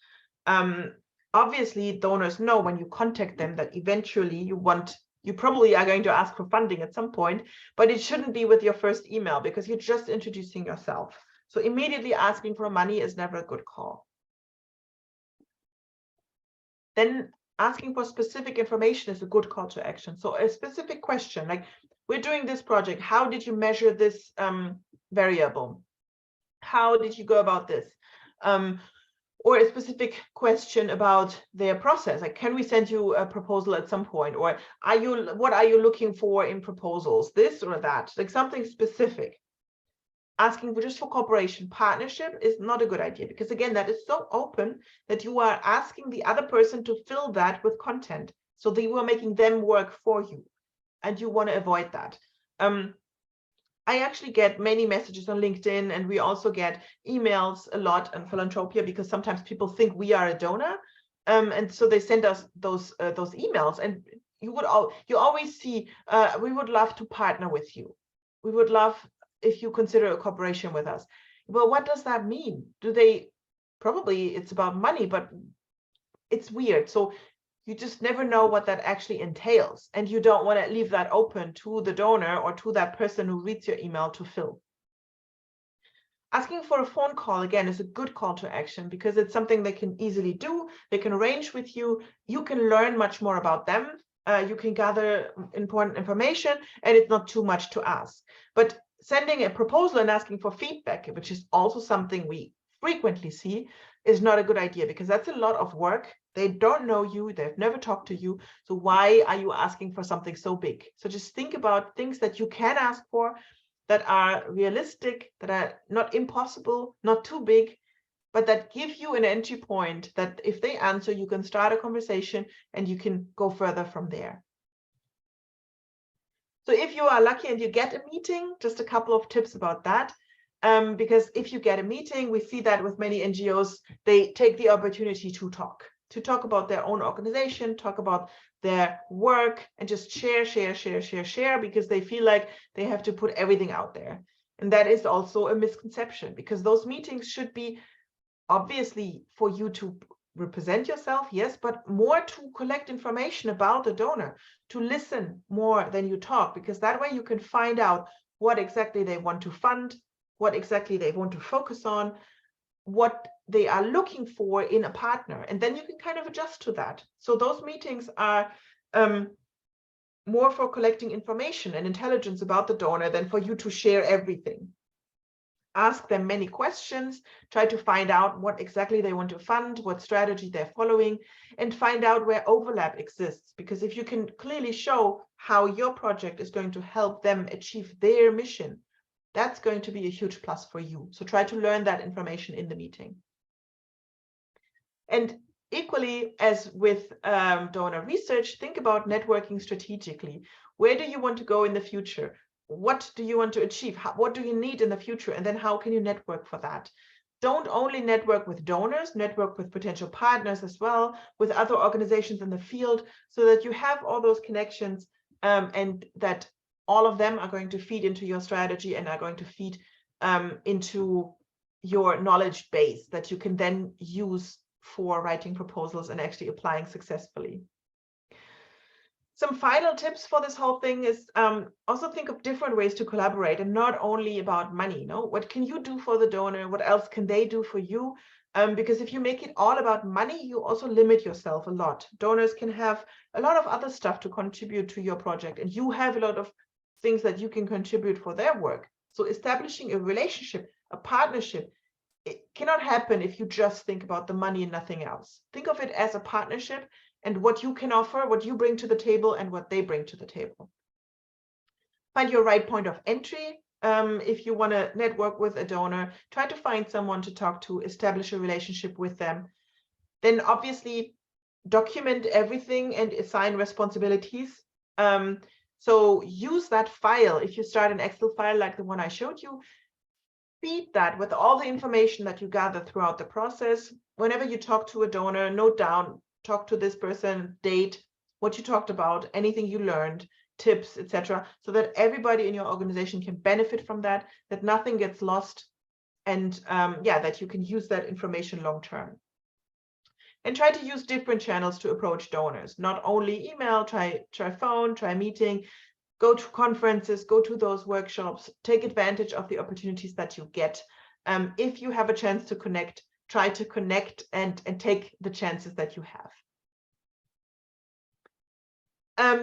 Obviously, donors know when you contact them that eventually you probably are going to ask for funding at some point, but it shouldn't be with your first email, because you're just introducing yourself. So immediately asking for money is never a good call. Then asking for specific information is a good call to action. So a specific question, like, we're doing this project, how did you measure this variable? How did you go about this? Or a specific question about their process, like, can we send you a proposal at some point? Or what are you looking for in proposals, this or that? Like something specific. Asking for just for cooperation, partnership is not a good idea, because again, that is so open that you are asking the other person to fill that with content. So you are making them work for you, and you want to avoid that. I actually get many messages on LinkedIn, and we also get emails a lot on Philanthropia, because sometimes people think we are a donor, and so they send us those emails. And you always see, we would love to partner with you. We would love if you consider a cooperation with us. Well, what does that mean? Probably it's about money, but it's weird. So you just never know what that actually entails, and you don't want to leave that open to the donor or to that person who reads your email to fill. Asking for a phone call, again, is a good call to action, because it's something they can easily do. They can arrange with you. You can learn much more about them. you can gather important information, and it's not too much to ask. But sending a proposal and asking for feedback, which is also something we frequently see, is not a good idea, because that's a lot of work. They don't know you, they've never talked to you. So why are you asking for something so big? So just think about things that you can ask for, that are realistic, that are not impossible, not too big, but that give you an entry point that if they answer, you can start a conversation and you can go further from there. So if you are lucky and you get a meeting, just a couple of tips about that. Because if you get a meeting, we see that with many NGOs, they take the opportunity to talk about their own organization, talk about their work, and just share, because they feel like they have to put everything out there. And that is also a misconception, because those meetings should be obviously for you to represent yourself, yes, but more to collect information about the donor, to listen more than you talk, because that way you can find out what exactly they want to fund, what exactly they want to focus on, what they are looking for in a partner, and then you can kind of adjust to that. So those meetings are more for collecting information and intelligence about the donor than for you to share everything. Ask them many questions, try to find out what exactly they want to fund, what strategy they're following, and find out where overlap exists. Because if you can clearly show how your project is going to help them achieve their mission, that's going to be a huge plus for you. So try to learn that information in the meeting. And equally, as with donor research, think about networking strategically. Where do you want to go in the future? What do you want to achieve? What do you need in the future? And then how can you network for that? Don't only network with donors, network with potential partners as well, with other organizations in the field, so that you have all those connections, and that all of them are going to feed into your strategy and are going to feed into your knowledge base that you can then use for writing proposals and actually applying successfully. Some final tips for this whole thing is also think of different ways to collaborate, and not only about money. What can you do for the donor? What else can they do for you? Because if you make it all about money, you also limit yourself a lot. Donors can have a lot of other stuff to contribute to your project, and you have a lot of things that you can contribute for their work. So establishing a relationship, a partnership, it cannot happen if you just think about the money and nothing else. Think of it as a partnership, and what you can offer, what you bring to the table, and what they bring to the table. Find your right point of entry. If you want to network with a donor, try to find someone to talk to, establish a relationship with them. Then obviously document everything and assign responsibilities. So use that file. If you start an Excel file like the one I showed you, feed that with all the information that you gather throughout the process. Whenever you talk to a donor, note down, talk to this person, date, what you talked about, anything you learned, tips, etc., so that everybody in your organization can benefit from that, that nothing gets lost, and that you can use that information long term. And try to use different channels to approach donors, not only email, try phone, try meeting, go to conferences, go to those workshops, take advantage of the opportunities that you get. If you have a chance to connect, try to connect and take the chances that you have.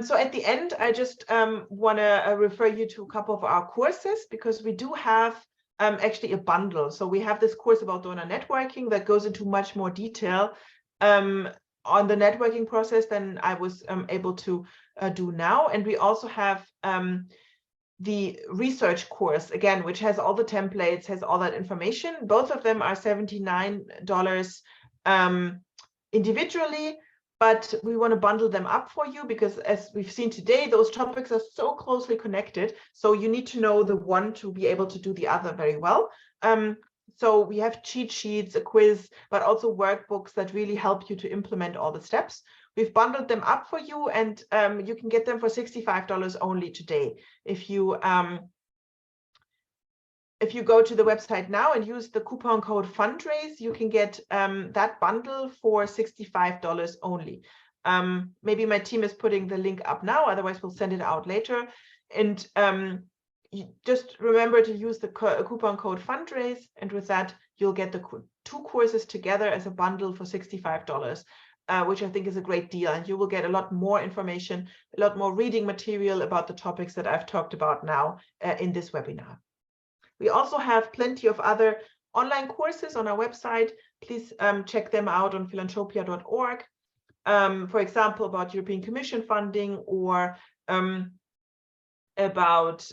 So at the end, I just want to refer you to a couple of our courses, because we do have actually a bundle. So we have this course about donor networking that goes into much more detail on the networking process than I was able to do now. And we also have the research course, again, which has all the templates, has all that information. Both of them are $79 individually, but we want to bundle them up for you, because as we've seen today, those topics are so closely connected. So you need to know the one to be able to do the other very well. So we have cheat sheets, a quiz, but also workbooks that really help you to implement all the steps. We've bundled them up for you, and you can get them for $65 only today. If you go to the website now and use the coupon code fundraise, you can get that bundle for $65 only. Maybe my team is putting the link up now, otherwise we'll send it out later. And you just remember to use the coupon code fundraise, and with that you'll get the two courses together as a bundle for $65. which I think is a great deal. And you will get a lot more information, a lot more reading material about the topics that I've talked about now in this webinar. We also have plenty of other online courses on our website. Please check them out on philanthropia.org. For example, about European Commission funding, or about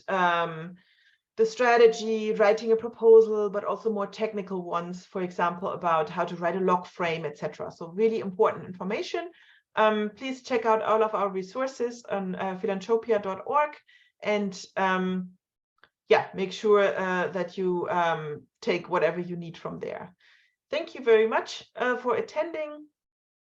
the strategy, writing a proposal, but also more technical ones, for example, about how to write a log frame, etc. So really important information. Please check out all of our resources on philanthropia.org, and yeah, make sure that you take whatever you need from there. Thank you very much for attending.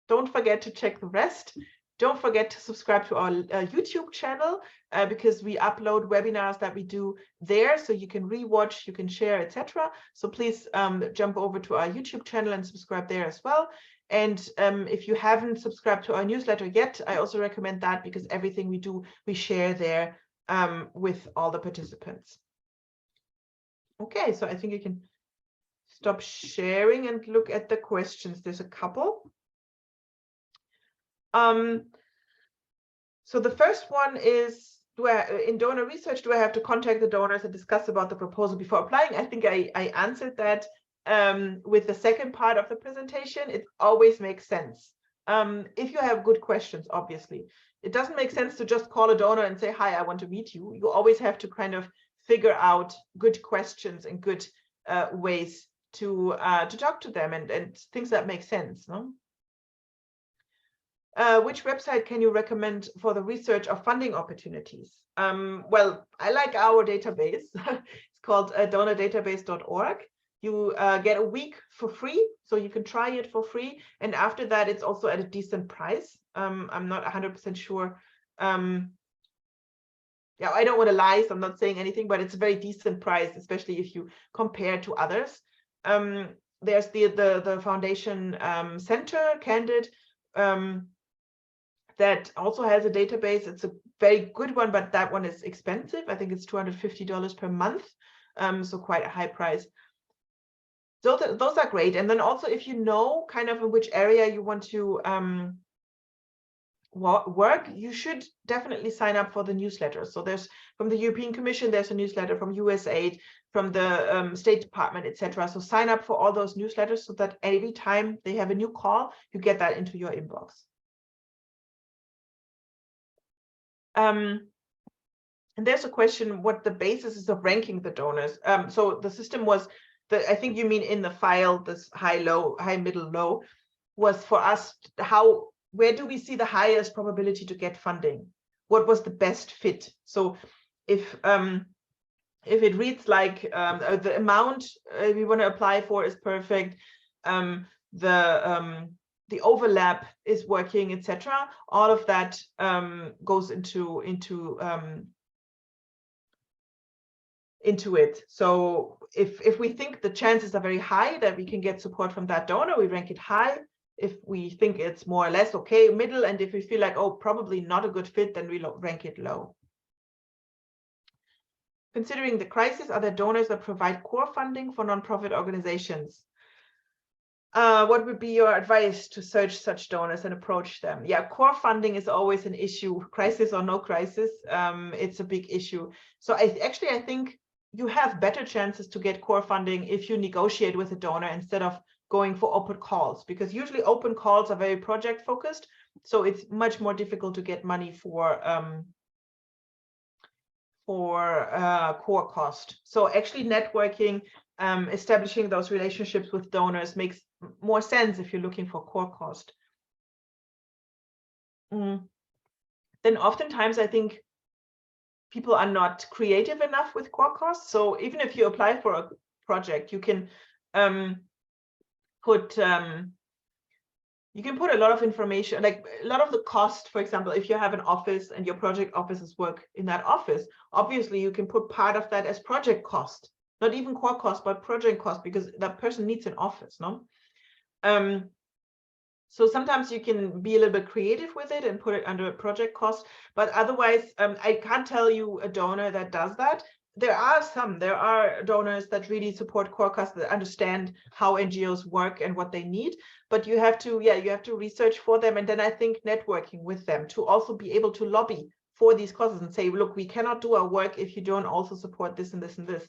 Don't forget to check the rest. Don't forget to subscribe to our YouTube channel because we upload webinars that we do there, so you can rewatch, you can share, etc. So please jump over to our YouTube channel and subscribe there as well. And if you haven't subscribed to our newsletter yet, I also recommend that, because everything we do, we share there with all the participants. Okay, so I think you can stop sharing and look at the questions. There's a couple. So the first one is, in donor research, do I have to contact the donors and discuss about the proposal before applying? I think I answered that with the second part of the presentation. It always makes sense. If you have good questions, obviously. It doesn't make sense to just call a donor and say, hi, I want to meet you. You always have to kind of figure out good questions and good ways to talk to them, and things that make sense, no? Which website can you recommend for the research of funding opportunities? Well, I like our database. It's called donordatabase.org. You get a week for free, so you can try it for free. And after that, it's also at a decent price. I'm not 100% sure. Yeah, I don't want to lie, so I'm not saying anything, but it's a very decent price, especially if you compare to others. There's the Foundation Center, Candid, that also has a database. It's a very good one, but that one is expensive. I think it's $250 per month, so quite a high price. So those are great. And then also, if you know kind of in which area you want to work, you should definitely sign up for the newsletter. So there's, from the European Commission, there's a newsletter, from USAID, from the State Department, etc. So sign up for all those newsletters so that every time they have a new call, you get that into your inbox. And there's a question what the basis is of ranking the donors. So the system was, I think you mean in the file, this high, low, high, middle, low, was for us, where do we see the highest probability to get funding? What was the best fit? So if it reads like the amount we want to apply for is perfect, the overlap is working, etc. All of that goes into it. So if we think the chances are very high that we can get support from that donor, we rank it high. If we think it's more or less okay, middle, and if we feel like, oh, probably not a good fit, then we rank it low. Considering the crisis, are there donors that provide core funding for nonprofit organizations? What would be your advice to search such donors and approach them? Yeah, core funding is always an issue, crisis or no crisis. It's a big issue. So I think you have better chances to get core funding if you negotiate with a donor instead of going for open calls, because usually open calls are very project focused. So it's much more difficult to get money for core cost. So actually networking, establishing those relationships with donors makes more sense if you're looking for core cost. Then oftentimes I think people are not creative enough with core costs. So even if you apply for a project, you can put a lot of information, like a lot of the cost. For example, if you have an office and your project offices work in that office, obviously you can put part of that as project cost, not even core cost, but project cost, because that person needs an office, no? So sometimes you can be a little bit creative with it and put it under a project cost, but otherwise, I can't tell you a donor that does that. there are donors that really support core causes, that understand how NGOs work and what they need, but you have to research for them, and then I think networking with them to also be able to lobby for these causes and say, look, we cannot do our work if you don't also support this and this and this.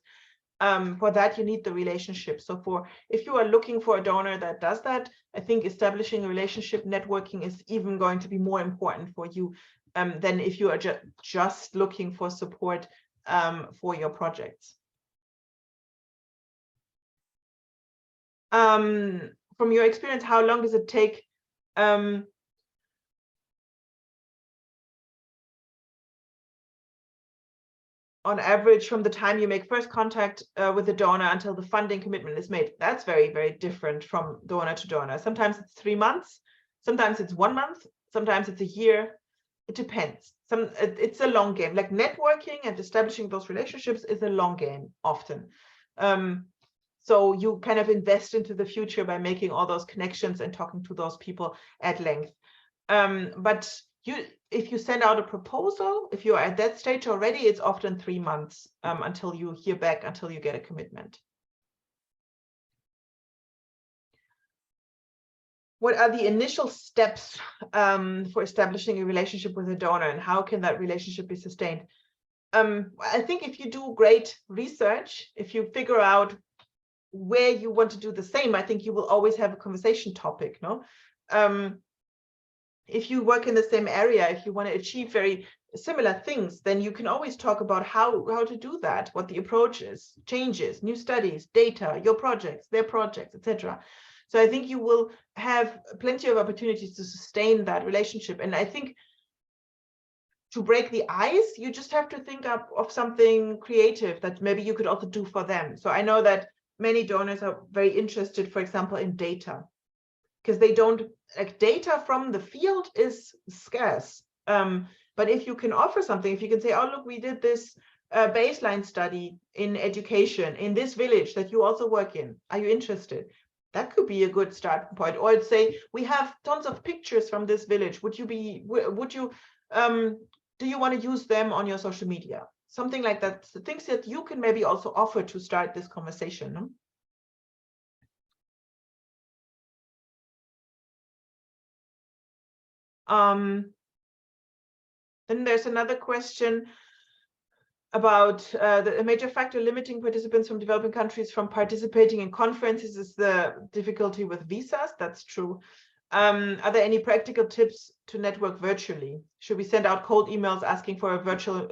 For that, you need the relationship. So if you are looking for a donor that does that, I think establishing a relationship, networking is even going to be more important for you than if you are just looking for support for your projects. From your experience, how long does it take on average from the time you make first contact with the donor until the funding commitment is made? That's very, very different from donor to donor. Sometimes it's 3 months, sometimes it's 1 month, sometimes it's a year. It depends. It's a long game. Like networking and establishing those relationships is a long game often. So you kind of invest into the future by making all those connections and talking to those people at length. But if you send out a proposal, if you are at that stage already, it's often 3 months until you hear back, until you get a commitment. What are the initial steps for establishing a relationship with a donor, and how can that relationship be sustained? I think if you do great research, if you figure out where you want to do the same, I think you will always have a conversation topic, no? If you work in the same area, if you want to achieve very similar things, then you can always talk about how to do that, what the approach is, changes, new studies, data, your projects, their projects, etc. So I think you will have plenty of opportunities to sustain that relationship. And I think to break the ice, you just have to think up of something creative that maybe you could also do for them. So I know that many donors are very interested, for example, in data, because they don't, like, data from the field is scarce. But if you can offer something, if you can say, oh, look, we did this baseline study in education in this village that you also work in, are you interested? That could be a good starting point. Or I'd say, we have tons of pictures from this village. Do you want to use them on your social media? Something like that, the things that you can maybe also offer to start this conversation. No? Then there's another question about a major factor limiting participants from developing countries from participating in conferences is the difficulty with visas. That's true. Are there any practical tips to network virtually? Should we send out cold emails asking for a virtual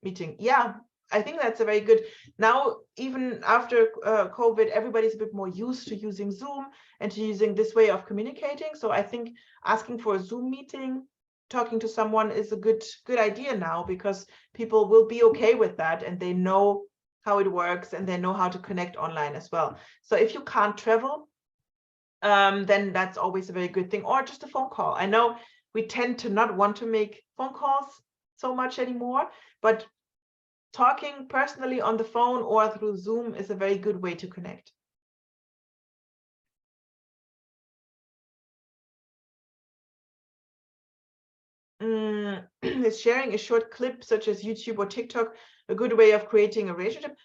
meeting? Yeah, I think that's a very good. Now, even after COVID, everybody's a bit more used to using Zoom and to using this way of communicating. So I think asking for a Zoom meeting, talking to someone is a good idea now, because people will be okay with that and they know how it works and they know how to connect online as well. So if you can't travel, then that's always a very good thing, or just a phone call. I know we tend to not want to make phone calls so much anymore, but talking personally on the phone or through Zoom is a very good way to connect. Is sharing a short clip such as YouTube or TikTok a good way of creating a relationship?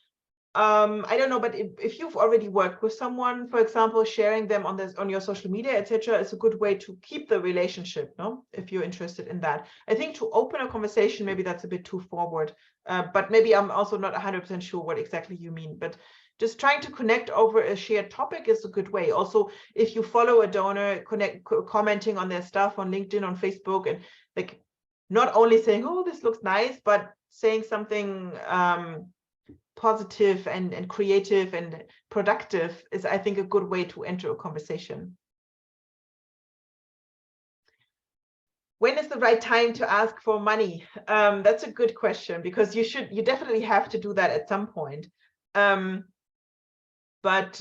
I don't know, but if you've already worked with someone, for example, sharing them on your social media, etc., is a good way to keep the relationship, no? If you're interested in that. I think to open a conversation, maybe that's a bit too forward, but maybe I'm also not 100% sure what exactly you mean, but just trying to connect over a shared topic is a good way. Also, if you follow a donor, commenting on their stuff on LinkedIn, on Facebook, and like not only saying, oh, this looks nice, but saying something positive and creative and productive is, I think, a good way to enter a conversation. When is the right time to ask for money? That's a good question, because you definitely have to do that at some point. But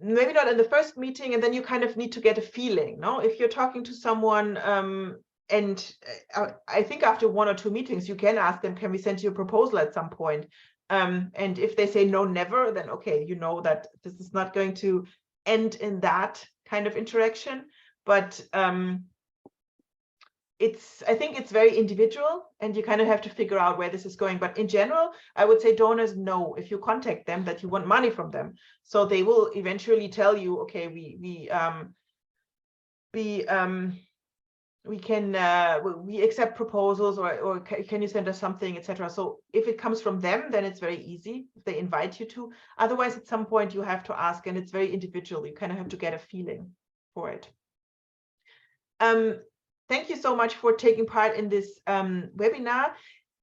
maybe not in the first meeting, and then you kind of need to get a feeling, no? If you're talking to someone, and I think after 1 or 2 meetings, you can ask them, can we send you a proposal at some point? And if they say no, never, then okay, you know that this is not going to end in that kind of interaction. But I think it's very individual, and you kind of have to figure out where this is going. But in general, I would say donors know if you contact them that you want money from them. So they will eventually tell you, okay, we accept proposals, or can you send us something, etc. So if it comes from them, then it's very easy if they invite you to. Otherwise, at some point you have to ask, and it's very individual. You kind of have to get a feeling for it. Thank you so much for taking part in this webinar.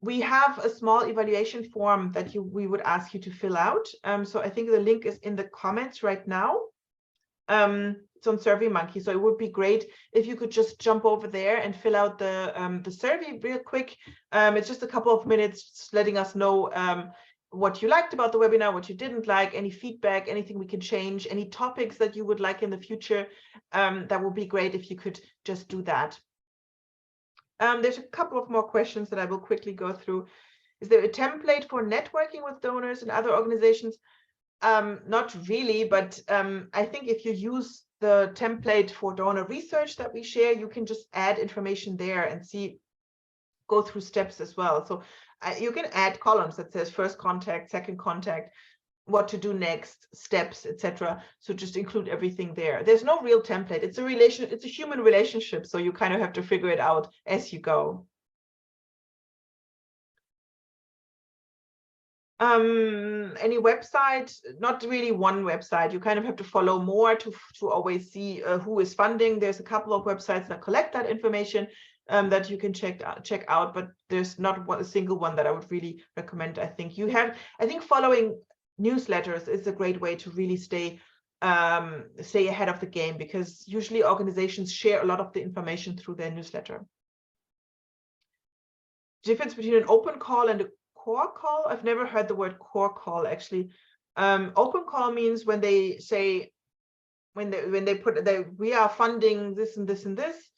We have a small evaluation form that we would ask you to fill out. So I think the link is in the comments right now. It's on SurveyMonkey, so it would be great if you could just jump over there and fill out the survey real quick. It's just a couple of minutes letting us know what you liked about the webinar, what you didn't like, any feedback, anything we can change, any topics that you would like in the future. That would be great if you could just do that. There's a couple of more questions that I will quickly go through. Is there a template for networking with donors and other organizations? Not really, but I think if you use the template for donor research that we share, you can just add information there and go through steps as well. So you can add columns that says first contact, second contact, what to do next, steps, etc. So just include everything there. There's no real template. It's a human relationship, so you kind of have to figure it out as you go. Any website? Not really one website. You kind of have to follow more to always see who is funding. There's a couple of websites that collect that information that you can check out, but there's not a single one that I would really recommend. I think following newsletters is a great way to really stay ahead of the game, because usually organizations share a lot of the information through their newsletter. Difference between an open call and a core call? I've never heard the word core call actually. Open call means when they say, when they put we are funding this and this and this,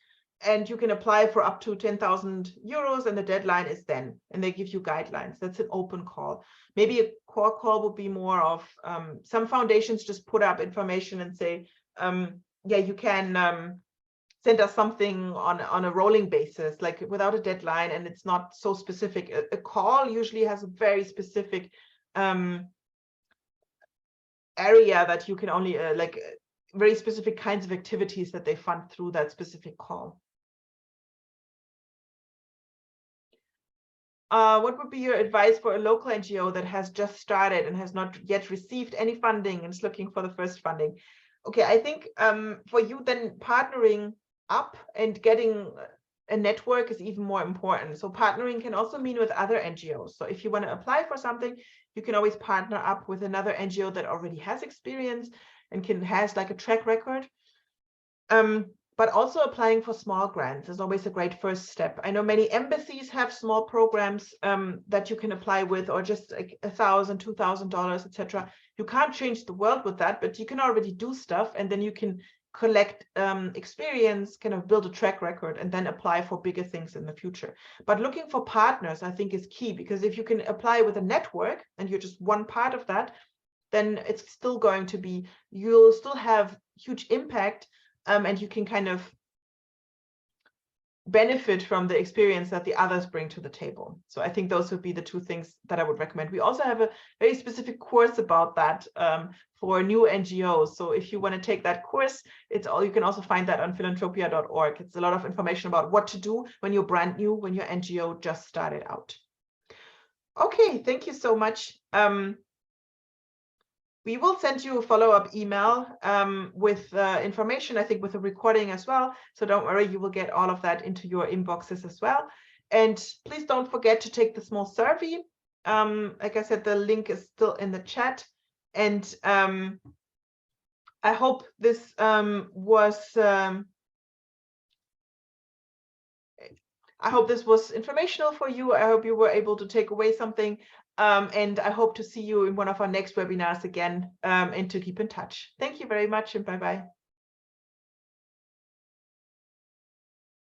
and you can apply for up to 10,000 euros, and the deadline is then, and they give you guidelines. That's an open call. Maybe a core call would be more of some foundations just put up information and say, yeah, you can send us something on a rolling basis, like without a deadline, and it's not so specific. A call usually has a very specific area that you can only like very specific kinds of activities that they fund through that specific call. What would be your advice for a local NGO that has just started and has not yet received any funding and is looking for the first funding? Okay, I think for you then partnering up and getting a network is even more important. So partnering can also mean with other NGOs. So if you want to apply for something, you can always partner up with another NGO that already has experience and has like a track record. But also applying for small grants is always a great first step. I know many embassies have small programs that you can apply with, or just like $1,000, $2,000, etc. You can't change the world with that, but you can already do stuff, and then you can collect experience, kind of build a track record, and then apply for bigger things in the future. But looking for partners, I think, is key, because if you can apply with a network and you're just one part of that, then it's still going to be, you'll still have huge impact. And you can kind of benefit from the experience that the others bring to the table. So I think those would be the two things that I would recommend. We also have a very specific course about that for new NGOs. So if you want to take that course, you can also find that on philanthropia.org. It's a lot of information about what to do when you're brand new, when your NGO just started out. Okay, thank you so much. We will send you a follow-up email with information, I think with a recording as well. So don't worry, you will get all of that into your inboxes as well. And please don't forget to take the small survey. Like I said, the link is still in the chat. And I hope this was informational for you. I hope you were able to take away something. And I hope to see you in one of our next webinars again, and to keep in touch. Thank you very much, and bye-bye.